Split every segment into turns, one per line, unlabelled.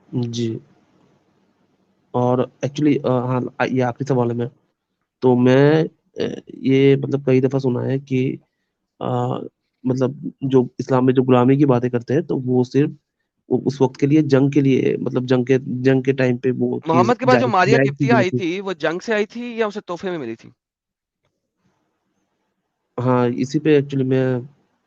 جی. اور ایکچولی ہاں یہ آخری سوال ہے. میں تو میں یہ مطلب کئی دفعہ سنا ہے کہ مطلب جو اسلام میں جو غلامی کی باتیں کرتے ہیں تو وہ صرف اس وقت کے لیے جنگ کے لیے، مطلب جنگ کے ٹائم پہ وہ چیز
محمد کے پاس جو ماریا
جائز کی
قبطیہ
گئی
آئی
تھی.
تھی وہ جنگ سے آئی تھی یا اسے تحفے میں ملی تھی؟
ہاں اسی پہ ایکچولی میں.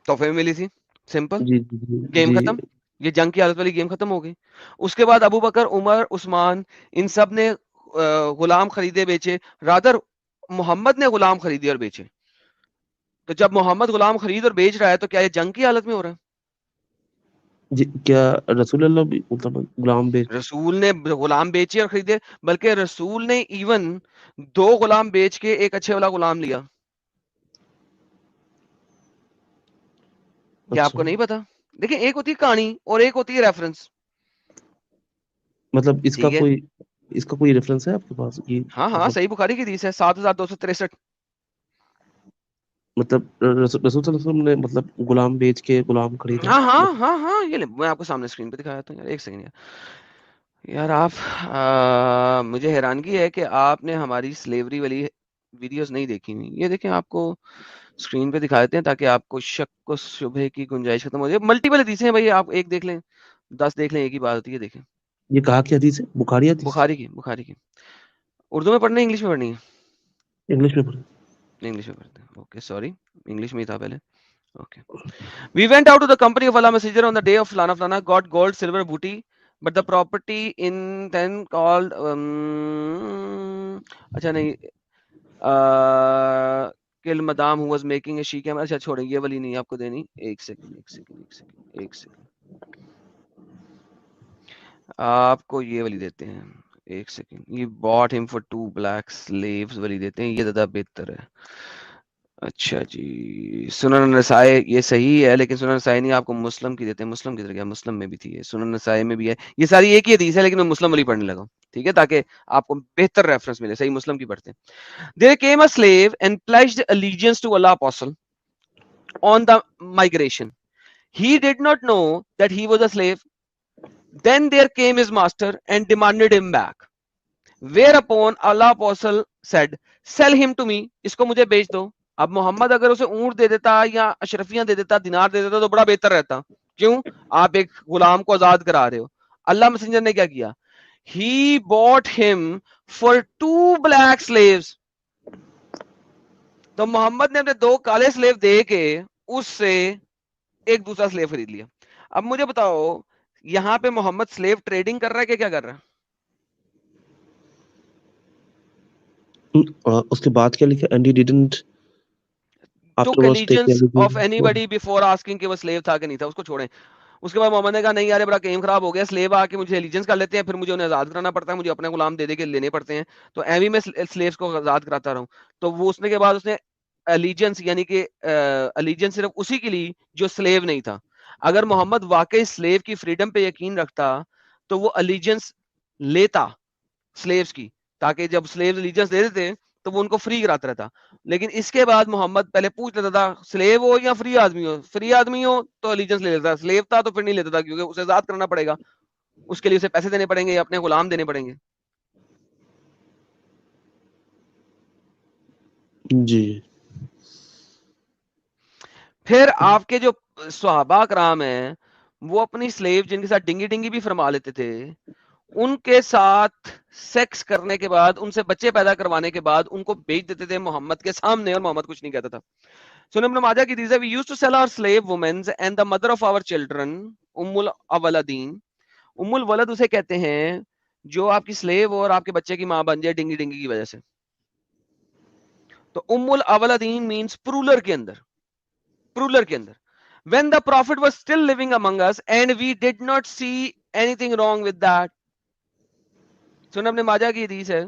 تحفے میں ملی تھی، سمپل،
جی جی جی
گیم
جی.
ختم. یہ جنگ کی حالت والی گیم ختم ہو گئی. اس کے بعد ابو بکر، عمر، عثمان، ان سب نے غلام خریدے بیچے. رادر محمد نے غلام خریدے اور بیچے. تو جب محمد غلام خرید اور بیچ رہا ہے تو کیا یہ جنگ کی حالت میں ہو رہا ہے؟
جی کیا رسول اللہ بھی مطلب غلام بیچ؟
رسول نے غلام بیچے اور خریدے، بلکہ رسول نے ایون 2 غلام بیچ کے ایک اچھے والا غلام لیا. کیا آپ
اچھا
کو نہیں پتا؟ دیکھیں، ایک ہوتی ہے کہانی اور ایک ہوتی ہے ریفرنس.
مطلب
ٹھیک ہے،
اس کا کوئی ریفرنس ہے آپ کے پاس کہ
ہاں ہاں،
مطلب
صحیح بخاری کی حدیث ہے 7263.
رسول صلی اللہ علیہ وسلم نے مطلب غلام بیچ کے غلام خریدا؟
ہاں ہاں ہاں ہاں، یہ لیں، میں آپ کو سامنے اسکرین پہ دکھایا تھا. ایک سیکنڈ یار آپ مجھے حیرانگی ہے کہ آپ نے ہماری سلیوری والی ویڈیوز نہیں دیکھی ہوئی. یہ دیکھیں، آپ کو اسکرین پہ دکھا دیتے ہیں تاکہ آپ کو شک و شبہ کی گنجائش ختم ہو جائے. ملٹیپل حدیثیں ہیں بھائی، آپ ایک دیکھ لیں 10 دیکھ لیں، ایک ہی بات ہوتی ہے. دیکھیں،
یہ کہا کی حدیث ہے؟ بخاری حدیث؟
بخاری کی. اردو میں پڑھنی ہے انگلش میں پڑھنی ہے؟
انگلش میں پڑھی.
انگلش میں پڑھتے ہیں. اوکے سوری، انگلش میں ہی تھا پہلے. Okay. We went out to the company of Allah Messenger on the day of Fulana Fulana, got gold, silver, booty, but the property in then called اچھا نہیں kill madam who was making a she camera. اچھا چھوڑیں، یہ والی نہیں آپ کو دینی. ایک سیکنڈ آپ کو یہ والی دیتے ہیں. ایک سیکنڈ، یہ bought him for 2 black slaves والی دیتے ہیں، یہ زیادہ بہتر ہے. اچھا جی، سنن نسائی یہ صحیح ہے، لیکن سنن نسائی نہیں، آپ کو مسلم کی دیتے ہیں. مسلم کی طرح گیا، مسلم میں بھی تھی، سنن نسائی میں بھی ہے. یہ ساری ایک ہی حدیث ہے، لیکن میں مسلم والی پڑھنے لگا ہوں، ٹھیک ہے، تاکہ آپ کو بہتر ریفرنس ملے. صحیح مسلم کی پڑھتے ہیں. There came a slave and pledged allegiance to Allah Apostle on the migration. He did not know that he was a slave. Then there came his master and demanded him back. Whereupon Allah Apostle said, sell him to me. اس کو مجھے بیچ دو. اب محمد اگر اسے اونٹ دے دیتا یا اشرفیاں دے دیتا، دینار دے دیتا تو بڑا بہتر رہتا. کیوں؟ آپ ایک غلام کو آزاد کرا رہے ہو. اللہ مسنجر نے کیا کیا؟ He bought him for 2 black slaves. تو محمد نے اپنے 2 کالے سلیو دے کے اس سے ایک دوسرا سلیو خرید لیا. اب مجھے بتاؤ، یہاں پہ محمد سلیو ٹریڈنگ کر رہا ہے کہ کیا کر رہا ہے؟
اس کے بعد کیا لکھا؟ And he didn't
took
afterwards take
allegiance of
everything.
anybody before asking کہ وہ سلیو تھا کہ نہیں تھا. اس کو چھوڑیں. اس کے بعد محمد نے کہا نہیں یار بڑا گیم خراب ہو گیا، سلیو آ کے مجھے ایلیجنس کر لیتے ہیں، پھر مجھے انہیں آزاد کرانا پڑتا ہے، مجھے اپنے غلام دے دے کے لینے پڑتے ہیں، تو ایویں میں سلیوز کو آزاد کراتا رہا ہوں. تو وہ اس نے کے بعد اس نے ایلیجنس یعنی کہ ایلیجنس صرف اسی کے لیے جو سلیو نہیں تھا. اگر محمد واقعی سلیو کی فریڈم پہ یقین رکھتا تو وہ ایلیجنس لیتا سلیوز کی، تاکہ جب سلیوز ایلیجنس دے دیتے تو وہ ان کو فری کراتا رہتا. لیکن اس کے بعد محمد پہلے پوچھ لیتا تھا سلیو ہو یا فری آدمی ہو. فری آدمی ہو تو ایلیجنس لے لیتا، سلیو تھا تو پھر نہیں لیتا تھا، کیونکہ اسے آزاد کرنا پڑے گا، اس کے لیے اسے پیسے دینے پڑیں گے یا اپنے غلام دینے پڑیں گے.
جی.
پھر آپ کے جو صحابہ کرام ہیں وہ اپنی سلیو جن کے ساتھ ڈنگی ڈنگی بھی فرما لیتے تھے، ان کے ساتھ سیکس کرنے کے بعد، ان سے بچے پیدا کروانے کے بعد ان کو بیچ دیتے تھے محمد کے سامنے، اور محمد کچھ نہیں کہتا تھا. سنن ابن ماجہ کی حدیث ہے، we used to sell our slave women and the mother of our children. الاولدین، الولد اسے کہتے ہیں جو آپ کی سلیو اور آپ کے بچے کی ماں بن جائے ڈنگی ڈنگی کی وجہ سے. تو الاولدین مینس پرولر کے اندر، when the prophet was still living among us and we did not see anything wrong with that. سنن ابن ماجہ کی حدیث ہے،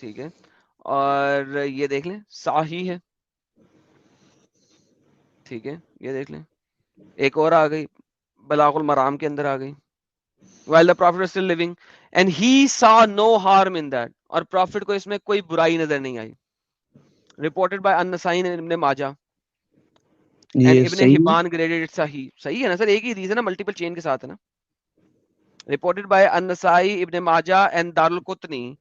ٹھیک ہے، اور یہ دیکھ لیں صحیح ہے، ٹھیک ہے، یہ دیکھ لیں. ایک اور آ گئی بلاغ المرام کے اندر آ گئی. while the prophet was still living and he saw no harm in that. اور prophet کو اس میں کوئی برائی نظر نہیں آئی. reported by النسائی and ابن ماجہ and
یہ
ابن
صحیح ہے.
حبان graded it صحیح. صحیح ہے نا سر؟ ایک ہی حدیث ہے نا، ملٹیپل چین کے ساتھ ہے نا. reported by An-Nasai, Ibn Majah and Darul Qutni,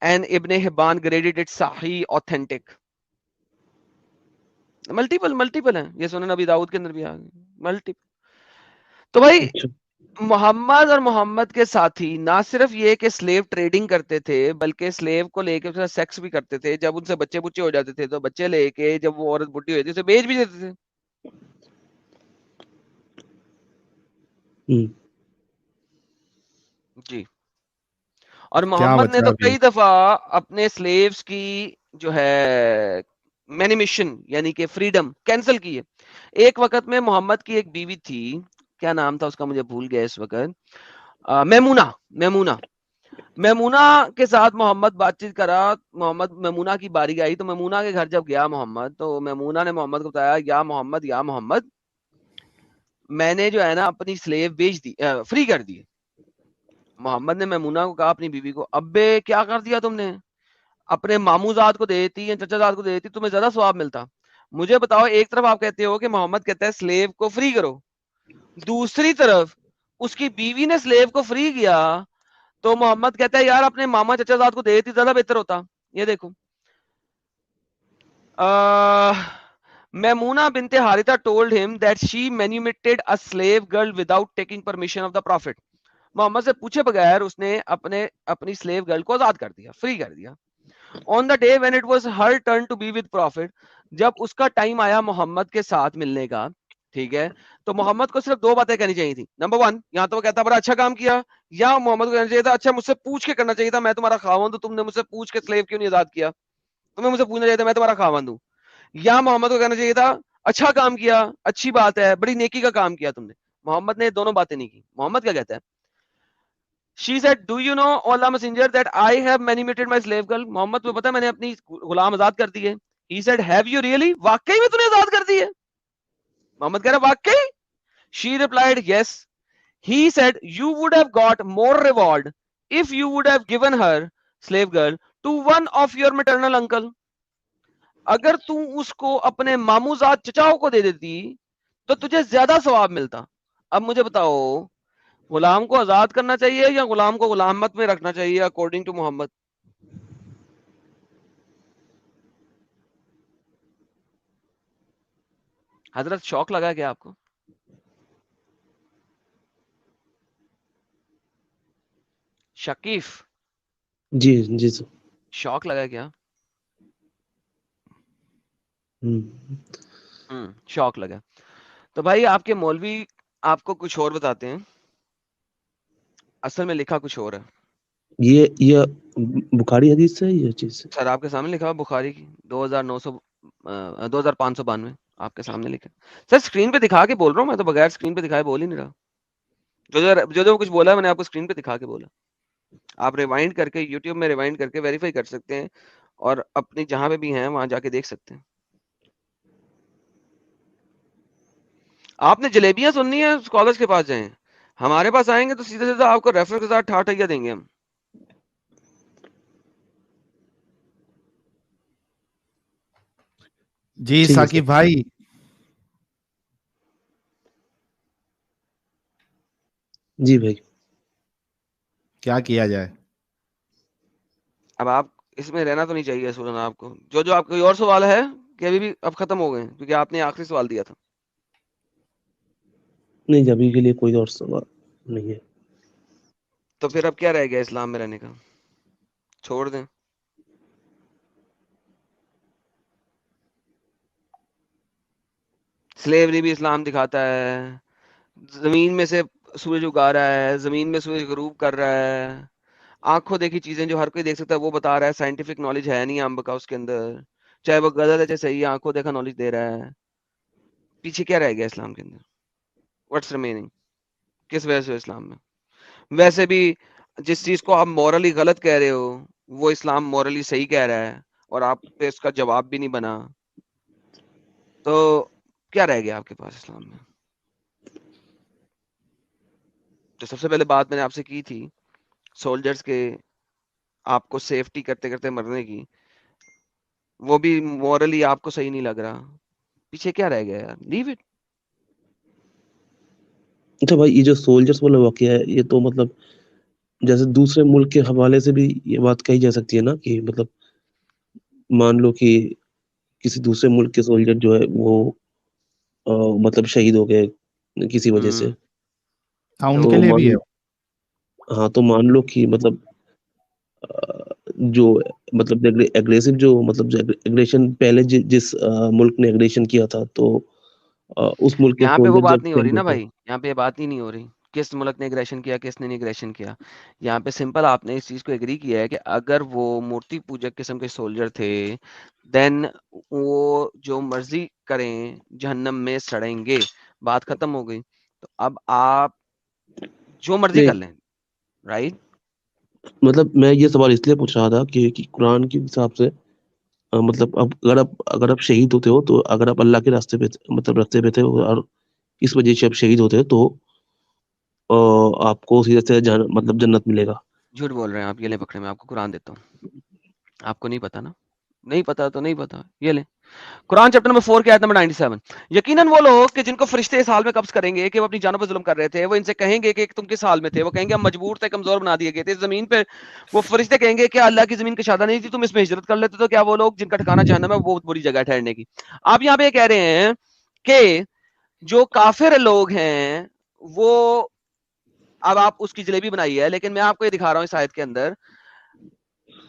and Ibn Hibban graded it sahih, authentic. Multiple ہیں یہ سنن ابی داؤد کے اندر بھی آ گئے ملٹیپل. تو بھائی
اچھا
محمد اور محمد کے ساتھی نہ صرف یہ کہ سلیو ٹریڈنگ کرتے تھے بلکہ سلیو کو لے کے اس کا سیکس بھی کرتے تھے. جب ان سے بچے بچے ہو جاتے تھے تو بچے لے کے جب وہ عورت بڈھی ہوئی تھی اسے بیچ بھی دیتے تھے. جی. اور محمد نے تو کئی دفعہ اپنے سلیوز کی جو ہے مینیمیشن یعنی کہ فریڈم کینسل کی ہے. ایک وقت میں محمد کی ایک بیوی تھی, کیا نام تھا اس کا مجھے بھول گیا اس وقت, میمونہ کے ساتھ محمد بات چیت کرا. میمونہ کی باری آئی تو میمونہ کے گھر جب گیا محمد تو میمونہ نے محمد کو بتایا یا محمد میں نے جو ہے نا اپنی سلیو بیچ دی, فری کر دی. محمد نے میمونہ کو کہا اپنی بیوی کو, ابے کیا کر دیا تم نے, اپنے ماموں زاد کو دے دیتی یا چچا زاد کو دے دیتی تمہیں زیادہ ثواب ملتا. مجھے بتاؤ, ایک طرف آپ کہتے ہو کہ محمد کہتا ہے سلیو کو فری کرو, دوسری طرف اس کی بیوی نے سلیو کو فری کیا تو محمد کہتا ہے یار اپنے ماما چچا زاد کو دے دیتی زیادہ بہتر ہوتا. یہ دیکھو میمونہ بنت حارثہ told him that she manumitted a slave girl without taking permission of the prophet. محمد سے پوچھے بغیر اس نے اپنی سلیو گرل کو آزاد کر دیا, فری کر دیا. On the day when it was her turn to be with prophet, جب اس کا ٹائم آیا محمد کے ساتھ ملنے کا, ٹھیک ہے, تو محمد کو صرف دو باتیں کہنی چاہیے تھی. نمبر 1, یہاں تو وہ کہتا بڑا اچھا کام کیا, یا محمد کو کہنا چاہیے تھا اچھا مجھ سے پوچھ کے کرنا چاہیے تھا, میں تمہارا خاوند ہوں, تم نے مجھ سے پوچھ کے سلیو کیوں نہیں آزاد کیا, تمہیں مجھ سے پوچھنا چاہیے تھا میں تمہارا خاوند ہوں. یا محمد کو کہنا چاہیے تھا اچھا کام کیا, اچھی بات ہے, بڑی نیکی کا کام کیا تم نے. محمد نے دونوں باتیں نہیں کی. محمد کیا کہتا ہے, She said, do you know, O Allah Messenger, that I have manumitted my slave girl? محمد کو پتا ہے میں نے اپنی غلام آزاد کر دی ہے. He said, have you really? واقعی میں تُو نے آزاد کر دی ہے؟ محمد کہہ رہا واقعی. She replied, yes. He said, you would have got more reward if you would have given her slave girl to one of your maternal uncle. اگر تو اس کو اپنے ماموں زاد چچاؤ کو دے دیتی تو تجھے زیادہ ثواب ملتا. اب مجھے بتاؤ غلام کو آزاد کرنا چاہیے یا غلام کو غلامت میں رکھنا چاہیے اکارڈنگ ٹو محمد؟ حضرت شوق لگا کیا آپ کو؟ شکیف
جی سر,
شوق لگا کیا؟ شوق لگا. تو بھائی آپ کے مولوی آپ کو کچھ اور بتاتے ہیں, اصل میں لکھا کچھ اور ہے.
یہ بخاری حدیث سے یہ چیز
سر آپ کے سامنے لکھا بخاری کی 2592 آپ کے سامنے لکھا. سر اسکرین پہ دکھا کے بول رہا ہوں میں, تو بغیر اسکرین پہ دکھائے بول ہی نہیں رہا. جو کچھ بولا ہے میں نے آپ کو اسکرین پہ دکھا کے بولا. آپ ریوائنڈ کر کے یوٹیوب میں ریوائنڈ کر کے ویریفائی کر سکتے ہیں اور اپنی جہاں پہ بھی ہیں وہاں جا کے دیکھ سکتے ہیں. آپ نے جلیبیاں سننی ہے کالج کے پاس جائیں, ہمارے پاس آئیں گے تو سیدھے سیدھا آپ کو ریفر کے ساتھ ٹھاٹھیا دیں گے ہم.
جی ثاقب بھائی,
جی بھائی
کیا کیا جائے؟
اب آپ اس میں رہنا تو نہیں چاہیے سولن آپ کو. جو آپ کوئی اور سوال ہے کہ ابھی بھی اب ختم ہو گئے کیونکہ آپ نے آخری سوال دیا تھا؟
نہیں, ابھی کے لیے کوئی اور سوال نہیں ہے.
تو پھر اب کیا رہ گیا اسلام میں رہنے کا؟ چھوڑ دیں. سلیوری بھی اسلام دکھاتا ہے, زمین میں سے سورج اگا رہا ہے, زمین میں سورج غروب کر رہا ہے, آنکھوں دیکھی چیزیں جو ہر کوئی دیکھ سکتا ہے وہ بتا رہا ہے. سائنٹیفک نالج ہے نہیں امب کا اس کے اندر, چاہے وہ غلط ہے چاہے صحیح ہے, آنکھوں دیکھا نالج دے رہا ہے. پیچھے کیا رہ گیا اسلام کے اندر؟ What's remaining? کس وجہ سے اسلام میں؟ ویسے بھی جس چیز کو آپ مورلی غلط کہہ رہے ہو وہ اسلام مورلی صحیح کہہ رہا ہے اور آپ پہ اس کا جواب بھی نہیں بنا, تو کیا رہ گیا آپ کے پاس اسلام میں؟ تو سب سے پہلے بات میں نے آپ سے کی تھی سولجرز کے آپ کو سیفٹی کرتے کرتے مرنے کی, وہ بھی مورلی آپ کو صحیح نہیں لگ رہا. پیچھے کیا رہ گیا یار؟ Leave it.
اچھا بھائی, یہ جو سولجرز والا واقعہ ہے یہ تو مطلب جیسے دوسرے ملک کے حوالے سے بھی یہ بات کہی جا سکتی ہے نا کہ مطلب مان لو کہ کسی دوسرے ملک کے سولجر جو ہے وہ مطلب شہید ہو گئے کسی وجہ سے,
ہاں ان
تو
کے لیے بھی ہے.
ہاں تو مان لو کہ مطلب جو مطلب ایگریسو جو مطلب ایگریشن پہلے جس ملک نے ایگریشن کیا تھا تو اس ملک کے
یہاں پہ وہ
سولجر
بات
جب
نہیں ہو رہی
شہید
نا
ہوتے
بھائی, یہاں پہ یہ بات ہی نہیں ہو رہی کس ملک نے اگریشن کیا کس نے نہیں اگریشن کیا. یہاں پہ سمپل آپ نے اس چیز کو ایگری کیا ہے کہ اگر وہ مورتی پوجک قسم کے سولجر تھے دین وہ جو مرضی کریں جہنم میں سڑیں گے, بات ختم ہو گئی. تو اب آپ جو مرضی کر لیں, رائٹ.
مطلب میں یہ سوال اس لیے پوچھ رہا تھا کہ قرآن کے حساب سے مطلب اب اگر آپ شہید ہوتے ہو تو اگر آپ اللہ کے راستے پہ مطلب راستے پہ تھے اور اس وجہ سے آپ شہید ہوتے تو آپ کو سیدھے سے مطلب جنت ملے گا.
جھوٹ بول رہے ہیں آپ, یہ لیں پکڑے, میں آپ کو قرآن دیتا ہوں. آپ کو نہیں پتا نا, نہیں پتا تو نہیں پتا, یہ لیں قرآن چیپٹر نمبر 4 کی آیت نمبر 97. یقیناً وہ لوگ کہ جن کو فرشتے اس حال میں قبض کریں گے کہ وہ اپنی جانوں پر ظلم کر رہے تھے, وہ ان سے کہیں گے کہ تم کس حال میں تھے. وہ کہیں گے ہم مجبور تھے, کمزور بنا دیے گئے تھے زمین پہ. وہ فرشتے کہیں گے کہ اللہ کی زمین کشادہ نہیں تھی, تم اس میں ہجرت کر لیتے. تو کیا وہ لوگ جن کا ٹھکانہ جہنم ہے وہ بہت بری جگہ ہے ٹھہرنے کی. آپ یہاں پہ یہ کہہ رہے ہیں کہ جو کافر لوگ ہیں وہ, اب آپ اس کی جلیبی بنائی ہے, لیکن میں آپ کو یہ دکھا رہا ہوں اس آیت کے اندر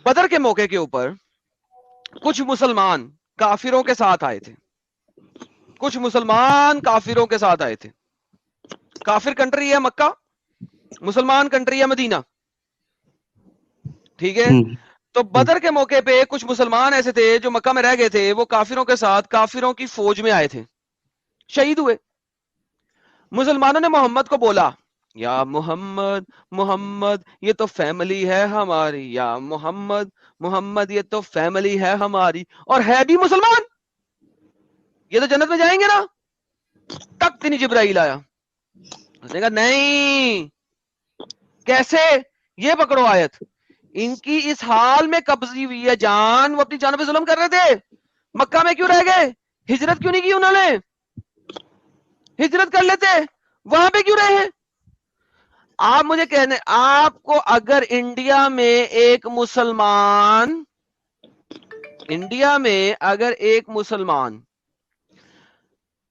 بدر کے موقع کے اوپر کچھ مسلمان کافروں کے ساتھ آئے تھے. کچھ مسلمان کافروں کے ساتھ آئے تھے. کافر کنٹری ہے مکہ, مسلمان کنٹری ہے مدینہ, ٹھیک ہے. تو بدر کے موقع پہ کچھ مسلمان ایسے تھے جو مکہ میں رہ گئے تھے, وہ کافروں کے ساتھ کافروں کی فوج میں آئے تھے, شہید ہوئے. مسلمانوں نے محمد کو بولا یا محمد محمد یہ تو فیملی ہے ہماری, یا محمد محمد یہ تو فیملی ہے ہماری, اور ہے بھی مسلمان, یہ تو جنت میں جائیں گے نا. تک نہیں جبرائیل آیا, اس نے کہا نہیں, کیسے, یہ پکڑو آیت. ان کی اس حال میں قبضی ہوئی ہے جان, وہ اپنی جانوں پہ ظلم کر رہے تھے, مکہ میں کیوں رہ گئے, ہجرت کیوں نہیں کی انہوں نے, ہجرت کر لیتے, وہاں پہ کیوں رہے ہیں. آپ مجھے کہنے, آپ کو اگر انڈیا میں ایک مسلمان, انڈیا میں اگر ایک مسلمان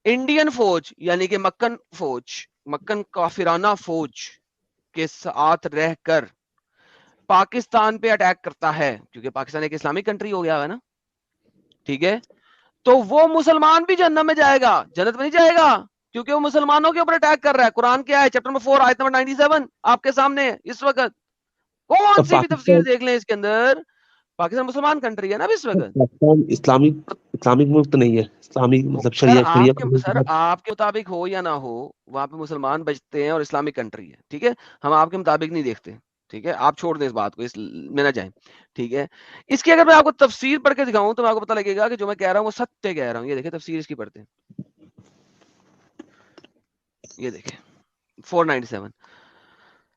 انڈین فوج یعنی کہ مکن فوج, مکن کافرانہ فوج کے ساتھ رہ کر پاکستان پہ اٹیک کرتا ہے, کیونکہ پاکستان ایک اسلامک کنٹری ہو گیا ہے نا, ٹھیک ہے, تو وہ مسلمان بھی جہنم میں جائے گا, جنت میں نہیں جائے گا, کیونکہ وہ مسلمانوں کے اوپر اٹیک کر رہا ہے. قرآن کیا ہے, چیپٹر نمبر 4 آیت نمبر 97 آپ کے سامنے اس وقت. کون سی بھی تفسیر دیکھ لیں اس کے اندر, پاکستان مسلمان کنٹری ہے نا اس وقت.
پاکستان اسلامک ملک تو نہیں ہے, اسلامی مطلب
سر آپ کے مطابق ہو یا نہ ہو, وہاں پہ مسلمان بچتے ہیں اور اسلامک کنٹری ہے, ٹھیک ہے. ہم آپ کے مطابق نہیں دیکھتے, ٹھیک ہے, آپ چھوڑ دیں اس بات کو, اس میں نہ جائیں, ٹھیک ہے. اس کی اگر میں آپ کو تفسیر پڑھ کے دکھاؤں تو آپ کو پتہ لگے گا کہ جو میں کہہ رہا ہوں وہ ستیہ کہہ رہا ہوں. یہ دیکھیں تفسیر اس کی پڑھتے ہیں, یہ دیکھیں 497.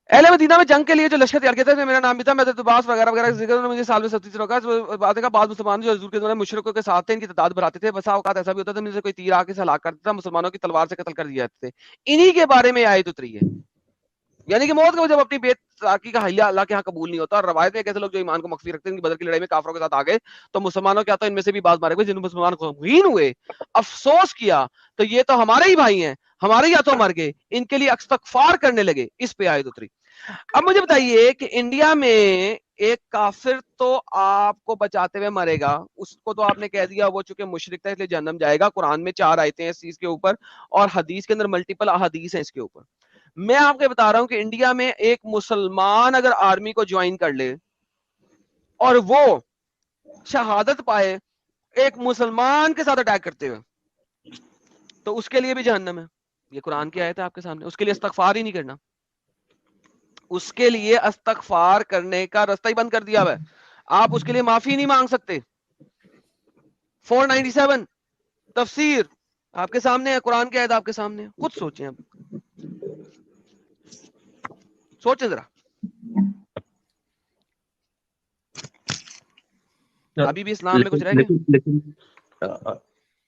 اہل مدینہ میں جنگ کے لیے جو لشکر تیار کیا تھا, میرا نام بھی تھا, میں عباس وغیرہ وغیرہ کا ذکر مجھے سال میں 37 روکا. بات ہے بعض مسلمان جو حضور کے دوران مشرکوں کے ساتھ تھے, ان کی تعداد بڑھاتے تھے, بسا اوقات ایسا بھی ہوتا تھا ان سے کوئی تیر آ کے ہلاک کرتا تھا, مسلمانوں کی تلوار سے قتل کر دیا جاتے تھے. انہی کے بارے میں آیت اتری ہے. یعنی کہ موت کو جب اپنی بے تاکی کا حلیہ اللہ کے ہاں قبول نہیں ہوتا, اور روایت ہے کیسے لوگ جو ایمان کو مخفی رکھتے ہیں, بدر کی لڑائی میں کافروں کے ساتھ آگے تو مسلمانوں کیا تو ان میں سے بھی بعض مارے گئے, جن مسلمان غمگین ہوئے, افسوس کیا تو یہ تو ہمارے ہی بھائی ہیں, ہمارے ہاتھوں مر گئے, ان کے لیے استغفار کرنے لگے. اس پہ آیت اتری. اب مجھے بتائیے کہ انڈیا میں ایک کافر تو آپ کو بچاتے ہوئے مرے گا, اس کو تو آپ نے کہہ دیا وہ چونکہ مشرک تھا اس لیے جہنم جائے گا. قرآن میں 4 آیتیں ہیں اس چیز کے اوپر, اور حدیث کے اندر ملٹیپل احادیث ہیں اس کے اوپر. میں آپ کو بتا رہا ہوں کہ انڈیا میں ایک مسلمان اگر آرمی کو جوائن کر لے اور وہ شہادت پائے ایک مسلمان کے ساتھ اٹیک کرتے ہوئے, تو اس کے لیے بھی جہنم ہے. یہ قرآن کی آیت ہے آپ کے سامنے. اس کے لیے استغفار ہی نہیں کرنا, اس کے لیے استغفار کرنے کا راستہ ہی بند کر دیا ہوا ہے. آپ اس کے لیے معافی نہیں مانگ سکتے. 497 تفسیر آپ کے سامنے ہے, قرآن کی آیت آپ کے سامنے ہے, خود سوچیں, اب سوچیں ذرا. ابھی بھی اسلام میں کچھ رہ گیا.
لیکن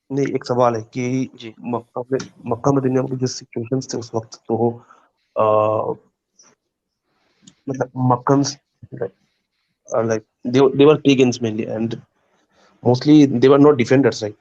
نہیں, ایک سوال ہے کہ
جی
مکہ مدینہ میں جو سچویشن تھے اس وقت, تو Makkans, like, like they were pagans mainly, and mostly they were not defenders, right?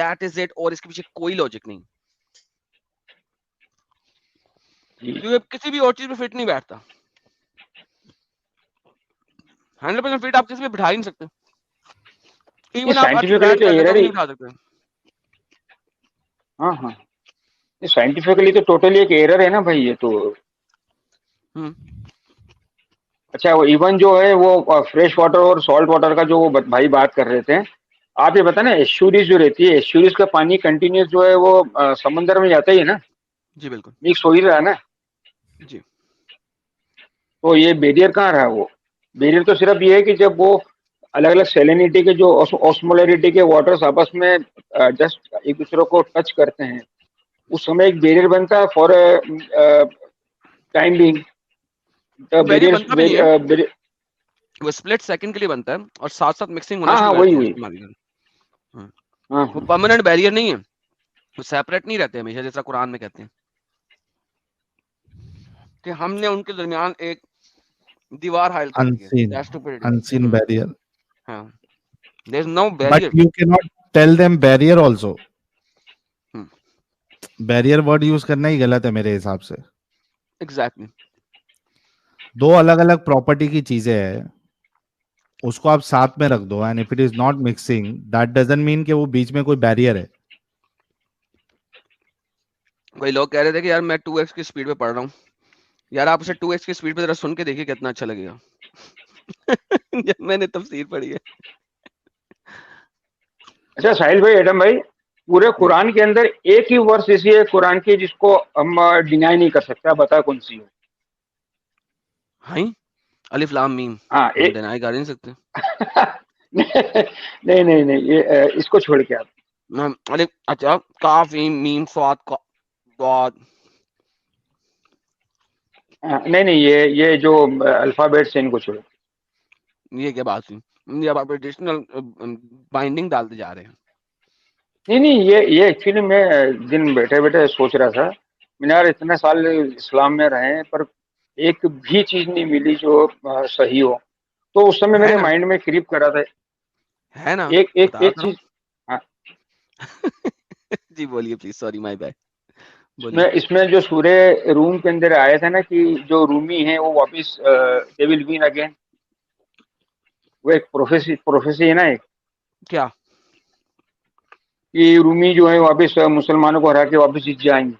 that is it, اور اس کے پیچھے کوئی لاجک نہیں, کیونکہ کسی بھی اور چیز پہ فٹ نہیں بیٹھتا. 100% فٹ آپ کسی پہ بٹھا ہی نہیں سکتے, ایون آپ
سائنٹیفکلی تو ایرر
نہیں
ہی,
بٹھا سکتے.
ہاں ہاں سائنٹیفکلی تو ٹوٹلی ایک ایرر ہے نا بھائی یہ تو. اچھا وہ ایون جو ہے وہ فریش واٹر اور سالٹ واٹر کا جو وہ بھائی بات کر رہے تھے, آپ یہ بتا نا ایشوریز جو رہتی ہے, ایشوریز کا پانی کنٹینیوس جو ہے وہ سمندر میں جاتا ہی ہے نا,
جی بالکل
مکس ہو ہی رہا ہے نا.
جی.
تو یہ بیریئر کہاں رہا, وہ بیریئر تو صرف یہ ہے کہ جب وہ الگ الگ سیلینٹی کے جو اوسمولیرٹی کے واٹرز آپس میں جسٹ ایک دوسرے کو ٹچ کرتے ہیں, اس سمے ایک بیریئر بنتا ہے فار ٹائم بینگ.
بیریئر بنتا بھی نہیں ہے, وہ سپلٹ سیکنڈ کے لیے بنتا ہے اور ساتھ ساتھ مکسنگ ہونا شروع ہو جاتی ہے ہماری. وہ پرماننٹ بیریئر نہیں ہے, وہ سیپریٹ نہیں رہتے ہمیشہ, جیسا قرآن میں کہتے ہیں کہ ہم نے ان کے درمیان ایک دیوار حائل کر دی ہے.
unseen barrier.
ہاں, there is no
But
barrier.
you cannot tell them barrier also. Barrier word use کرنا ہی غلط ہے میرے حساب سے.
Exactly.
دو الگ الگ پراپرٹی کی چیزیں ہیں, اس کو آپ ساتھ میں رکھ دو, and if it is not mixing, that doesn't mean کہ وہ بیچ میں کوئی بیریئر ہے.
کوئی لوگ کہہ رہے تھے کہ یار میں 2x کی سپیڈ پہ پڑھ رہا ہوں, یار آپ اسے 2x کی سپیڈ پہ ذرا سن کے دیکھیے کتنا اچھا لگے گا. جب میں نے تفسیر پڑھی ہے.
اچھا ساحل بھائی, ایڈم بھائی, پورے قرآن کے اندر ایک ہی ورس ایسی ہے قرآن کی جس کو ہم ڈینائی نہیں کر سکتے, بتا کون سی ہو؟
ہاں الف لام میم,
ہاں
ہم ڈینائی کر نہیں سکتے.
نہیں نہیں نہیں, یہ اس کو چھوڑ کے آپ
اچھا کاف میم صاد ضاد,
نہیں نہیں, یہ جو الفابیٹس ہیں ان کو چھوڑو.
یہ کیا بات ہوئی, یہ آپ ایڈیشنل بائنڈنگ ڈالتے جا رہے ہیں.
نہیں یہ ایکچولی میں دن بیٹھے بیٹھے سوچ رہا تھا, یار اتنے سال اسلام میں رہے ہیں پر ایک بھی چیز نہیں ملی جو صحیح ہو, تو اس سمے میرے مائنڈ میں کریپ کر رہا تھا
ہے نا,
ایک چیز. ہاں
جی بولیے پلیز, سوری مائی بیڈ.
اس میں جو سورہ روم کے اندر آیا تھا نا کہ جو رومی ہیں وہ واپس دے ول ون اگین, وہ ایک پروفیسی ہے نا ایک,
کیا
کہ رومی جو ہے واپس مسلمانوں کو ہرا کے واپس جیت جائیں گے.